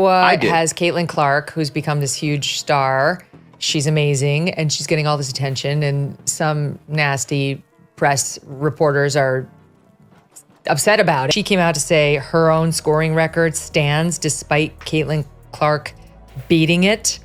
I did. Has Caitlin Clark, who's become this huge star. She's amazing, and she's getting all this attention, and some nasty press reporters are upset about it. She came out to say her own scoring record stands despite Caitlin Clark beating it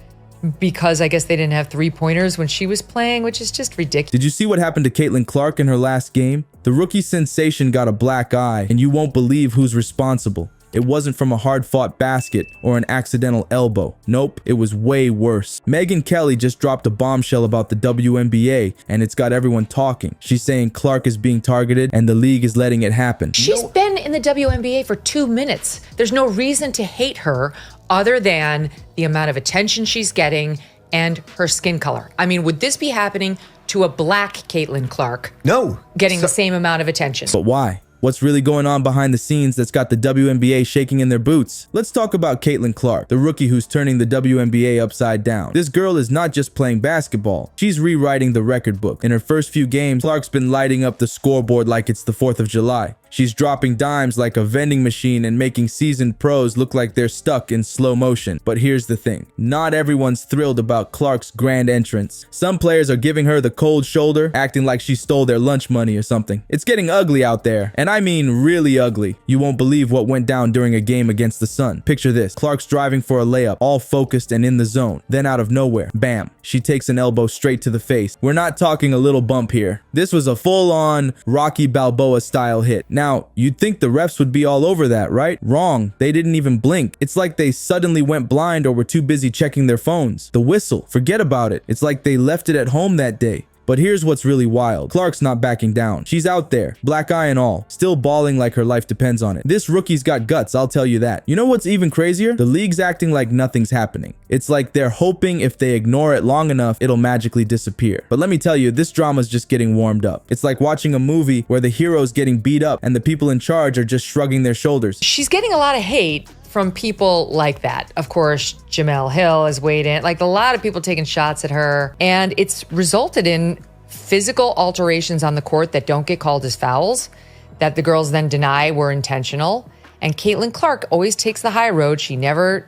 because I guess they didn't have three-pointers when she was playing, which is just ridiculous. Did you see what happened to Caitlin Clark in her last game? The rookie sensation got a black eye, and you won't believe who's responsible. It wasn't from a hard-fought basket or an accidental elbow. Nope, it was way worse. Megyn Kelly just dropped a bombshell about the WNBA, and it's got everyone talking. She's saying Clark is being targeted, and the league is letting it happen. She's been in the WNBA for 2 minutes. There's no reason to hate her other than the amount of attention she's getting and her skin color. I mean, would this be happening to a black Caitlin Clark? No. Getting the same amount of attention. But why? What's really going on behind the scenes that's got the WNBA shaking in their boots? Let's talk about Caitlin Clark, the rookie who's turning the WNBA upside down. This girl is not just playing basketball. She's rewriting the record book. In her first few games, Clark's been lighting up the scoreboard like it's the 4th of July. She's dropping dimes like a vending machine and making seasoned pros look like they're stuck in slow motion. But here's the thing. Not everyone's thrilled about Clark's grand entrance. Some players are giving her the cold shoulder, acting like she stole their lunch money or something. It's getting ugly out there, and I mean really ugly. You won't believe what went down during a game against the Sun. Picture this. Clark's driving for a layup, all focused and in the zone. Then out of nowhere, bam, she takes an elbow straight to the face. We're not talking a little bump here. This was a full-on Rocky Balboa style hit. Now, you'd think the refs would be all over that, right? Wrong. They didn't even blink. It's like they suddenly went blind or were too busy checking their phones. The whistle, forget about it. It's like they left it at home that day. But here's what's really wild. Clark's not backing down. She's out there, black eye and all, still balling like her life depends on it. This rookie's got guts, I'll tell you that. You know what's even crazier? The league's acting like nothing's happening. It's like they're hoping if they ignore it long enough, it'll magically disappear. But let me tell you, this drama's just getting warmed up. It's like watching a movie where the hero's getting beat up and the people in charge are just shrugging their shoulders. She's getting a lot of hate from people like that. Of course, Jamel Hill has weighed in, like a lot of people taking shots at her, and it's resulted in physical alterations on the court that don't get called as fouls, that the girls then deny were intentional. And Caitlin Clark always takes the high road. She never,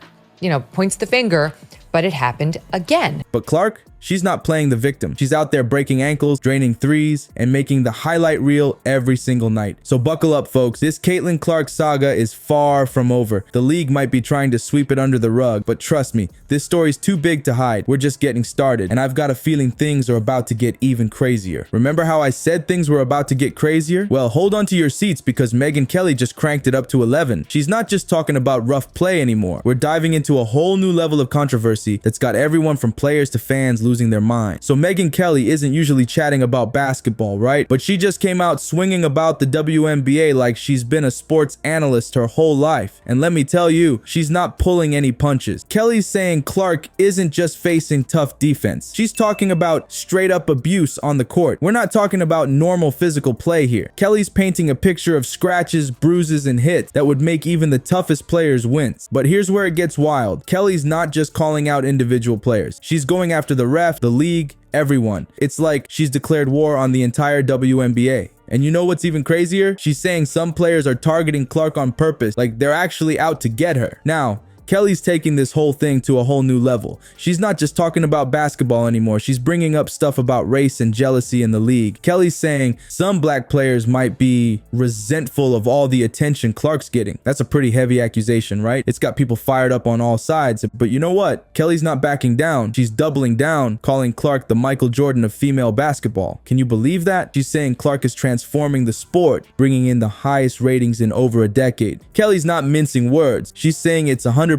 points the finger, but it happened again. But Clark, she's not playing the victim. She's out there breaking ankles, draining threes, and making the highlight reel every single night. So buckle up, folks. This Caitlin Clark saga is far from over. The league might be trying to sweep it under the rug, but trust me, this story's too big to hide. We're just getting started, and I've got a feeling things are about to get even crazier. Remember how I said things were about to get crazier? Well, hold on to your seats because Megyn Kelly just cranked it up to 11. She's not just talking about rough play anymore. We're diving into a whole new level of controversy that's got everyone from players to fans losing their mind. So Megyn Kelly isn't usually chatting about basketball, right? But she just came out swinging about the WNBA like she's been a sports analyst her whole life. And let me tell you, she's not pulling any punches. Kelly's saying Clark isn't just facing tough defense. She's talking about straight up abuse on the court. We're not talking about normal physical play here. Kelly's painting a picture of scratches, bruises, and hits that would make even the toughest players wince. But here's where it gets wild. Kelly's not just calling out individual players. She's going after the ref, the league, everyone. It's like she's declared war on the entire WNBA. And you know what's even crazier? She's saying some players are targeting Clark on purpose, like they're actually out to get her. Now, Kelly's taking this whole thing to a whole new level. She's not just talking about basketball anymore. She's bringing up stuff about race and jealousy in the league. Kelly's saying some black players might be resentful of all the attention Clark's getting. That's a pretty heavy accusation, right? It's got people fired up on all sides. But you know what? Kelly's not backing down. She's doubling down, calling Clark the Michael Jordan of female basketball. Can you believe that? She's saying Clark is transforming the sport, bringing in the highest ratings in over a decade. Kelly's not mincing words. She's saying it's 100%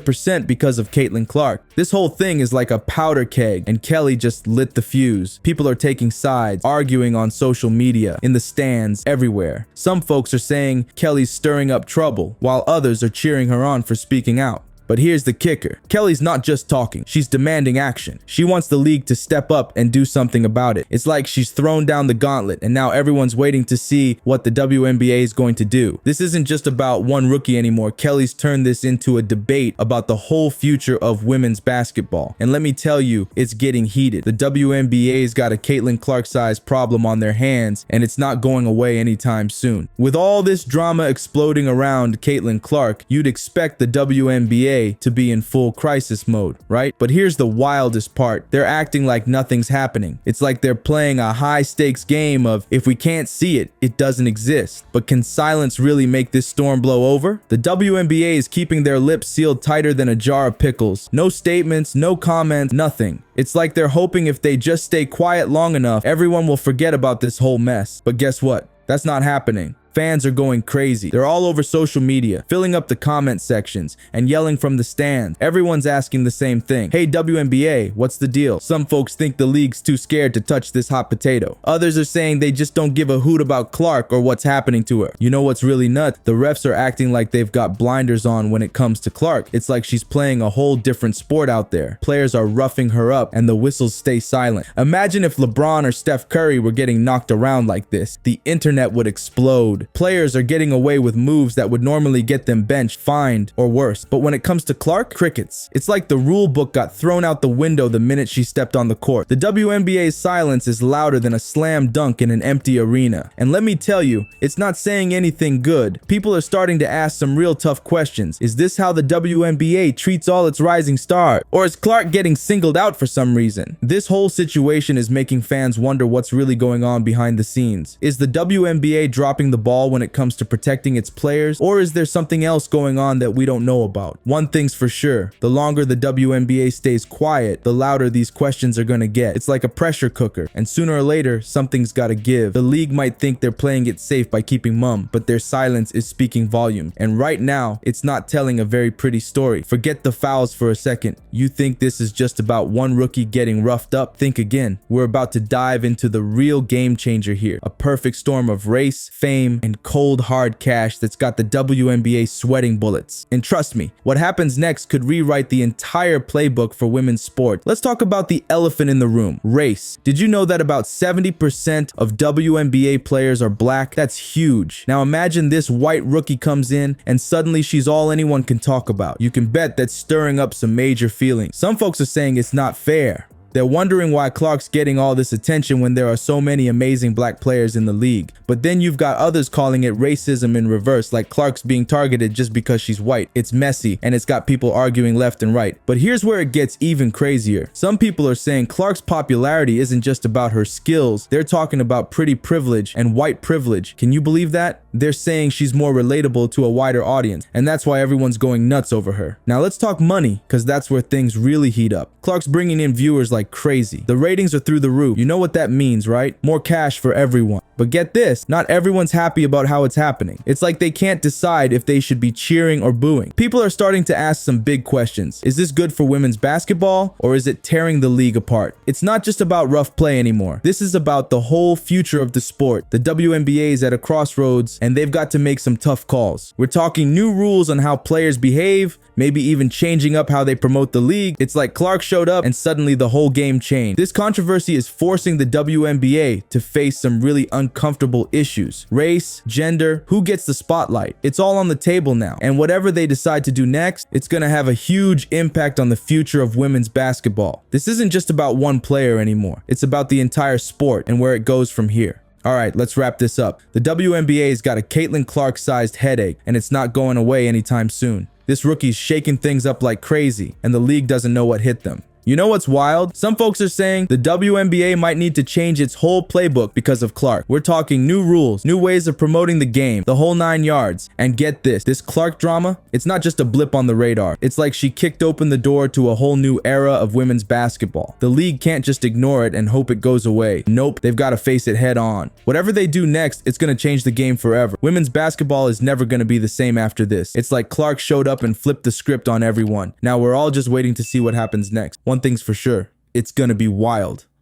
because of Caitlin Clark. This whole thing is like a powder keg, and Kelly just lit the fuse. People are taking sides, arguing on social media, in the stands, everywhere. Some folks are saying Kelly's stirring up trouble, while others are cheering her on for speaking out. But here's the kicker. Kelly's not just talking. She's demanding action. She wants the league to step up and do something about it. It's like she's thrown down the gauntlet and now everyone's waiting to see what the WNBA is going to do. This isn't just about one rookie anymore. Kelly's turned this into a debate about the whole future of women's basketball. And let me tell you, it's getting heated. The WNBA's got a Caitlin Clark-sized problem on their hands, and it's not going away anytime soon. With all this drama exploding around Caitlin Clark, you'd expect the WNBA WNBA to be in full crisis mode, right? But here's the wildest part. They're acting like nothing's happening. It's like they're playing a high-stakes game of, if we can't see it, it doesn't exist. But can silence really make this storm blow over? The WNBA is keeping their lips sealed tighter than a jar of pickles. No statements, no comments, nothing. It's like they're hoping if they just stay quiet long enough, everyone will forget about this whole mess. But guess what? That's not happening. Fans are going crazy. They're all over social media, filling up the comment sections and yelling from the stands. Everyone's asking the same thing. Hey WNBA, what's the deal? Some folks think the league's too scared to touch this hot potato. Others are saying they just don't give a hoot about Clark or what's happening to her. You know what's really nuts? The refs are acting like they've got blinders on when it comes to Clark. It's like she's playing a whole different sport out there. Players are roughing her up and the whistles stay silent. Imagine if LeBron or Steph Curry were getting knocked around like this. The internet would explode. Players are getting away with moves that would normally get them benched, fined, or worse. But when it comes to Clark, crickets. It's like the rule book got thrown out the window the minute she stepped on the court. The WNBA's silence is louder than a slam dunk in an empty arena. And let me tell you, it's not saying anything good. People are starting to ask some real tough questions. Is this how the WNBA treats all its rising stars? Or is Clark getting singled out for some reason? This whole situation is making fans wonder what's really going on behind the scenes. Is the WNBA dropping the ball when it comes to protecting its players, or is there something else going on that we don't know about? One thing's for sure, the longer the WNBA stays quiet, the louder these questions are gonna get. It's like a pressure cooker, and sooner or later, something's gotta give. The league might think they're playing it safe by keeping mum, but their silence is speaking volumes. And right now, it's not telling a very pretty story. Forget the fouls for a second. You think this is just about one rookie getting roughed up? Think again. We're about to dive into the real game changer here. A perfect storm of race, fame, and cold hard cash that's got the WNBA sweating bullets. And trust me, what happens next could rewrite the entire playbook for women's sport. Let's talk about the elephant in the room, race. Did you know that about 70% of WNBA players are black? That's huge. Now imagine this white rookie comes in and suddenly she's all anyone can talk about. You can bet that's stirring up some major feelings. Some folks are saying it's not fair. They're wondering why Clark's getting all this attention when there are so many amazing black players in the league. But then you've got others calling it racism in reverse, like Clark's being targeted just because she's white. It's messy, and it's got people arguing left and right. But here's where it gets even crazier. Some people are saying Clark's popularity isn't just about her skills. They're talking about pretty privilege and white privilege. Can you believe that? They're saying she's more relatable to a wider audience, and that's why everyone's going nuts over her. Now let's talk money, because that's where things really heat up. Clark's bringing in viewers like crazy. The ratings are through the roof. You know what that means, right? More cash for everyone. But get this, not everyone's happy about how it's happening. It's like they can't decide if they should be cheering or booing. People are starting to ask some big questions. Is this good for women's basketball, or is it tearing the league apart? It's not just about rough play anymore. This is about the whole future of the sport. The WNBA is at a crossroads, and they've got to make some tough calls. We're talking new rules on how players behave, maybe even changing up how they promote the league. It's like Clark showed up and suddenly the whole game changed. This controversy is forcing the WNBA to face some really uncomfortable issues. Race, gender, who gets the spotlight? It's all on the table now. And whatever they decide to do next, it's gonna have a huge impact on the future of women's basketball. This isn't just about one player anymore. It's about the entire sport and where it goes from here. All right, let's wrap this up. The WNBA's got a Caitlin Clark-sized headache, and it's not going away anytime soon. This rookie's shaking things up like crazy, and the league doesn't know what hit them. You know what's wild? Some folks are saying the WNBA might need to change its whole playbook because of Clark. We're talking new rules, new ways of promoting the game, the whole 9 yards. And get this Clark drama, it's not just a blip on the radar. It's like she kicked open the door to a whole new era of women's basketball. The league can't just ignore it and hope it goes away. Nope, they've got to face it head on. Whatever they do next, it's going to change the game forever. Women's basketball is never going to be the same after this. It's like Clark showed up and flipped the script on everyone. Now we're all just waiting to see what happens next. One thing's for sure, it's gonna be wild.